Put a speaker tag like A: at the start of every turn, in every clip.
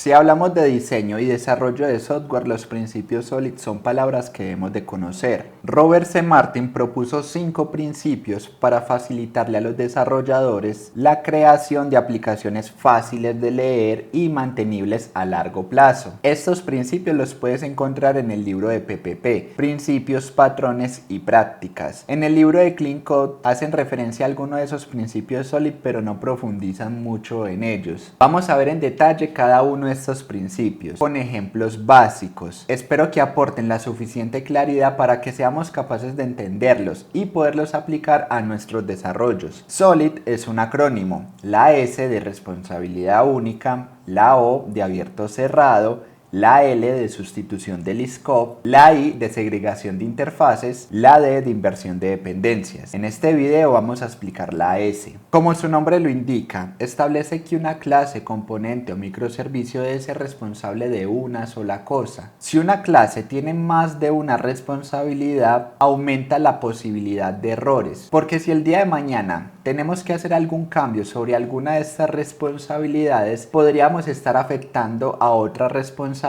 A: Si hablamos de diseño y desarrollo de software, los principios SOLID son palabras que debemos de conocer. Robert C. Martin propuso 5 principios para facilitarle a los desarrolladores la creación de aplicaciones fáciles de leer y mantenibles a largo plazo. Estos principios los puedes encontrar en el libro de PPP, Principios, Patrones y Prácticas. En el libro de Clean Code hacen referencia a algunos de esos principios SOLID, pero no profundizan mucho en ellos. Vamos a ver en detalle cada uno de estos principios con ejemplos básicos. Espero que aporten la suficiente claridad para que seamos capaces de entenderlos y poderlos aplicar a nuestros desarrollos. SOLID es un acrónimo: la S de responsabilidad única, la O de abierto cerrado, la L de sustitución del scope, la I de segregación de interfaces, la D de inversión de dependencias. En este video vamos a explicar la S. Como su nombre lo indica, establece que una clase, componente o microservicio debe ser responsable de una sola cosa. Si una clase tiene más de una responsabilidad, aumenta la posibilidad de errores, porque si el día de mañana tenemos que hacer algún cambio sobre alguna de estas responsabilidades, podríamos estar afectando a otra responsabilidad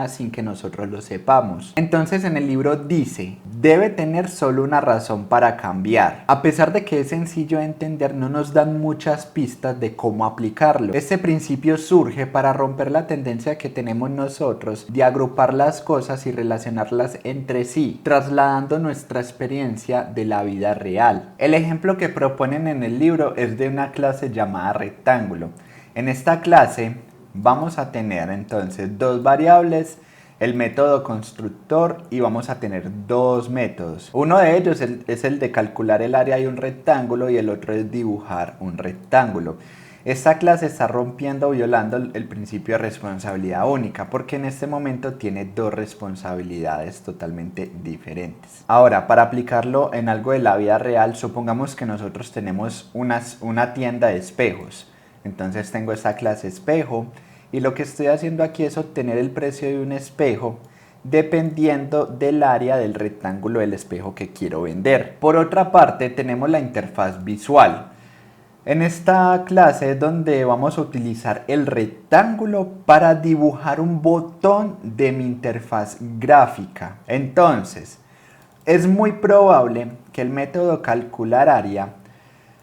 A: sin que nosotros lo sepamos. Entonces en el libro dice, debe tener solo una razón para cambiar. A pesar de que es sencillo de entender, no nos dan muchas pistas de cómo aplicarlo. Este principio surge para romper la tendencia que tenemos nosotros de agrupar las cosas y relacionarlas entre sí, trasladando nuestra experiencia de la vida real. El ejemplo que proponen en el libro es de una clase llamada rectángulo. En esta clase vamos a tener entonces dos variables, el método constructor, y vamos a tener dos métodos. Uno de ellos es el de calcular el área de un rectángulo y el otro es dibujar un rectángulo. Esta clase está rompiendo o violando el principio de responsabilidad única, porque en este momento tiene dos responsabilidades totalmente diferentes. Ahora, para aplicarlo en algo de la vida real, supongamos que nosotros tenemos una tienda de espejos. Entonces tengo esta clase espejo y lo que estoy haciendo aquí es obtener el precio de un espejo dependiendo del área del rectángulo del espejo que quiero vender. Por otra parte, tenemos la interfaz visual. En esta clase es donde vamos a utilizar el rectángulo para dibujar un botón de mi interfaz gráfica. Entonces, es muy probable que el método calcular área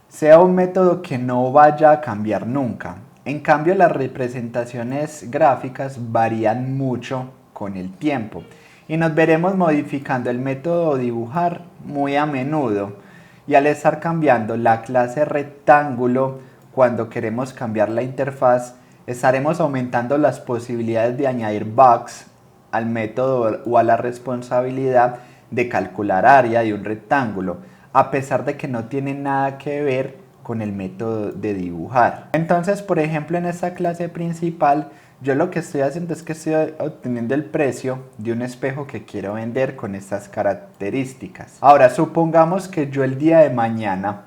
A: sea un método que no vaya a cambiar nunca. En cambio, las representaciones gráficas varían mucho con el tiempo y nos veremos modificando el método dibujar muy a menudo. Y al estar cambiando la clase rectángulo, cuando queremos cambiar la interfaz, estaremos aumentando las posibilidades de añadir bugs al método o a la responsabilidad de calcular área de un rectángulo, a pesar de que no tiene nada que ver con el método de dibujar. Entonces, por ejemplo, en esta clase principal, yo lo que estoy haciendo es que estoy obteniendo el precio de un espejo que quiero vender con estas características. Ahora, supongamos que yo el día de mañana,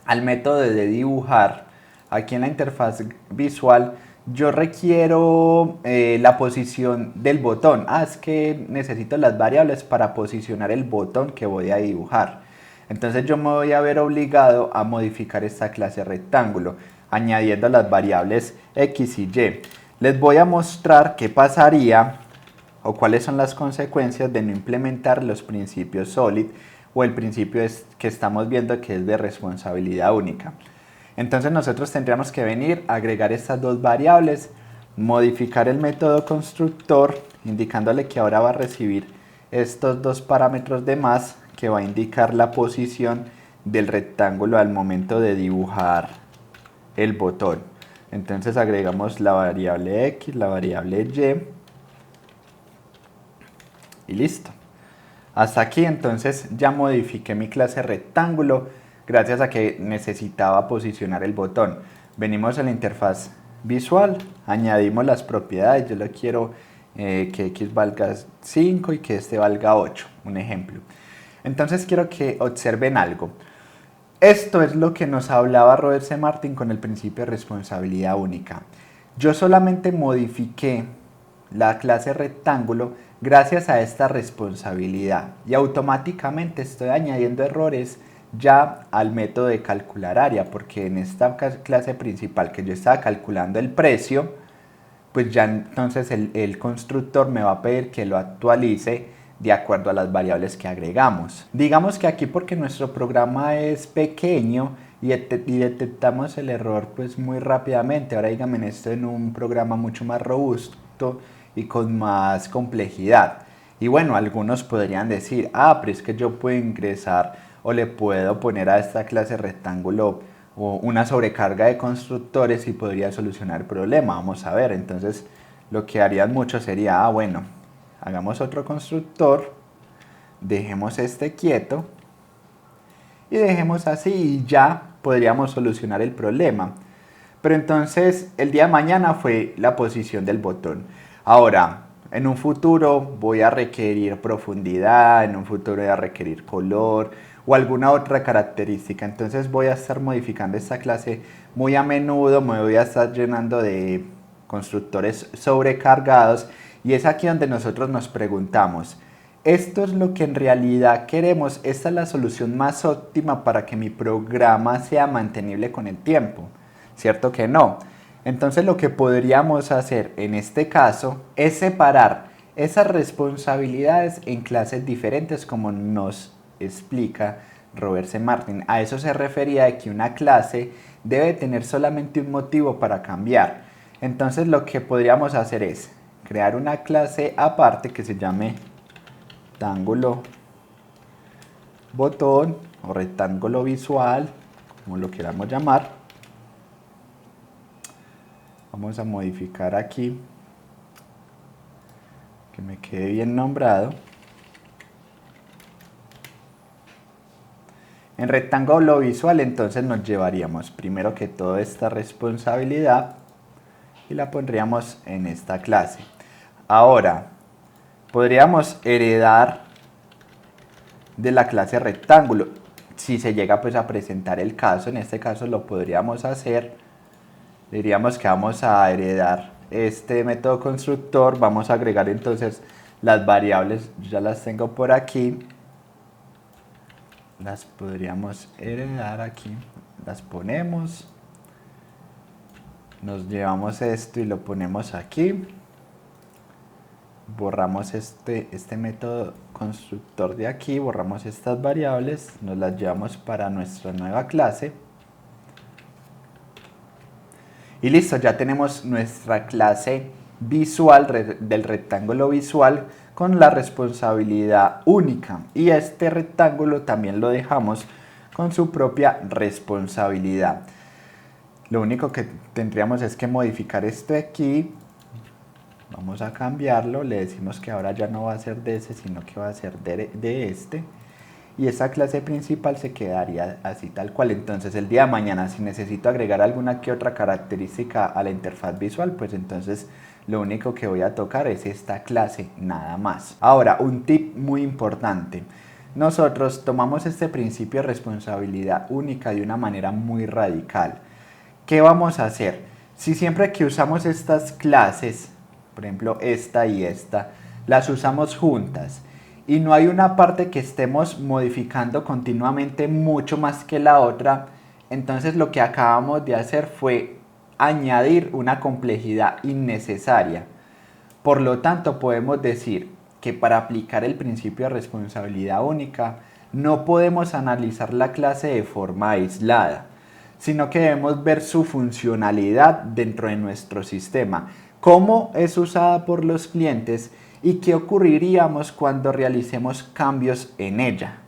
A: al método de dibujar, aquí en la interfaz visual, yo requiero la posición del botón. Es que necesito las variables para posicionar el botón que voy a dibujar. Entonces yo me voy a ver obligado a modificar esta clase rectángulo, añadiendo las variables x y y. Les voy a mostrar qué pasaría o cuáles son las consecuencias de no implementar los principios SOLID o el principio que estamos viendo, que es de responsabilidad única. Entonces nosotros tendríamos que venir a agregar estas dos variables, modificar el método constructor, indicándole que ahora va a recibir estos dos parámetros de más, que va a indicar la posición del rectángulo al momento de dibujar el botón. Entonces agregamos la variable x, la variable y listo. Hasta aquí entonces ya modifiqué mi clase rectángulo gracias a que necesitaba posicionar el botón. Venimos a la interfaz visual, añadimos las propiedades. Yo lo quiero que x valga 5 y que este valga 8, un ejemplo. Entonces quiero que observen algo. Esto es lo que nos hablaba Robert C. Martin con el principio de responsabilidad única. Yo solamente modifiqué la clase rectángulo gracias a esta responsabilidad y automáticamente estoy añadiendo errores ya al método de calcular área, porque en esta clase principal que yo estaba calculando el precio, pues ya entonces el constructor me va a pedir que lo actualice de acuerdo a las variables que agregamos. Digamos que aquí, porque nuestro programa es pequeño y detectamos el error pues muy rápidamente, ahora díganme esto en un programa mucho más robusto y con más complejidad. Y bueno, algunos podrían decir, pero es que yo puedo ingresar o le puedo poner a esta clase rectángulo o una sobrecarga de constructores y podría solucionar el problema. Vamos a ver, entonces lo que harían muchos sería, bueno, hagamos otro constructor, dejemos este quieto y dejemos así y ya podríamos solucionar el problema. Pero entonces el día de mañana fue la posición del botón. Ahora, en un futuro voy a requerir profundidad, en un futuro voy a requerir color o alguna otra característica. Entonces voy a estar modificando esta clase muy a menudo, me voy a estar llenando de constructores sobrecargados y es aquí donde nosotros nos preguntamos, ¿esto es lo que en realidad queremos? ¿Esta es la solución más óptima para que mi programa sea mantenible con el tiempo? ¿Cierto que no? Entonces lo que podríamos hacer en este caso es separar esas responsabilidades en clases diferentes como nos explica Robert C. Martin. A eso se refería de que una clase debe tener solamente un motivo para cambiar. Entonces lo que podríamos hacer es crear una clase aparte que se llame rectángulo botón o rectángulo visual, como lo queramos llamar. Vamos a modificar aquí que me quede bien nombrado. En rectángulo visual entonces nos llevaríamos primero que todo esta responsabilidad y la pondríamos en esta clase. Ahora podríamos heredar de la clase rectángulo si se llega pues a presentar el caso. En este caso lo podríamos hacer, diríamos que vamos a heredar este método constructor, vamos a agregar entonces las variables, ya las tengo por aquí, las podríamos heredar aquí, las ponemos, nos llevamos esto y lo ponemos aquí, borramos este método constructor de aquí, borramos estas variables, nos las llevamos para nuestra nueva clase y listo, ya tenemos nuestra clase visual del rectángulo visual con la responsabilidad única y este rectángulo también lo dejamos con su propia responsabilidad. Lo único que tendríamos es que modificar esto aquí. Vamos a cambiarlo, le decimos que ahora ya no va a ser de ese, sino que va a ser de este. Y esta clase principal se quedaría así tal cual. Entonces el día de mañana, si necesito agregar alguna que otra característica a la interfaz visual, pues entonces lo único que voy a tocar es esta clase, nada más. Ahora, un tip muy importante. Nosotros tomamos este principio de responsabilidad única de una manera muy radical. ¿Qué vamos a hacer? Si siempre que usamos estas clases, por ejemplo esta y esta, las usamos juntas y no hay una parte que estemos modificando continuamente mucho más que la otra, entonces lo que acabamos de hacer fue añadir una complejidad innecesaria. Por lo tanto, podemos decir que para aplicar el principio de responsabilidad única no podemos analizar la clase de forma aislada, sino que debemos ver su funcionalidad dentro de nuestro sistema, cómo es usada por los clientes y qué ocurriríamos cuando realicemos cambios en ella.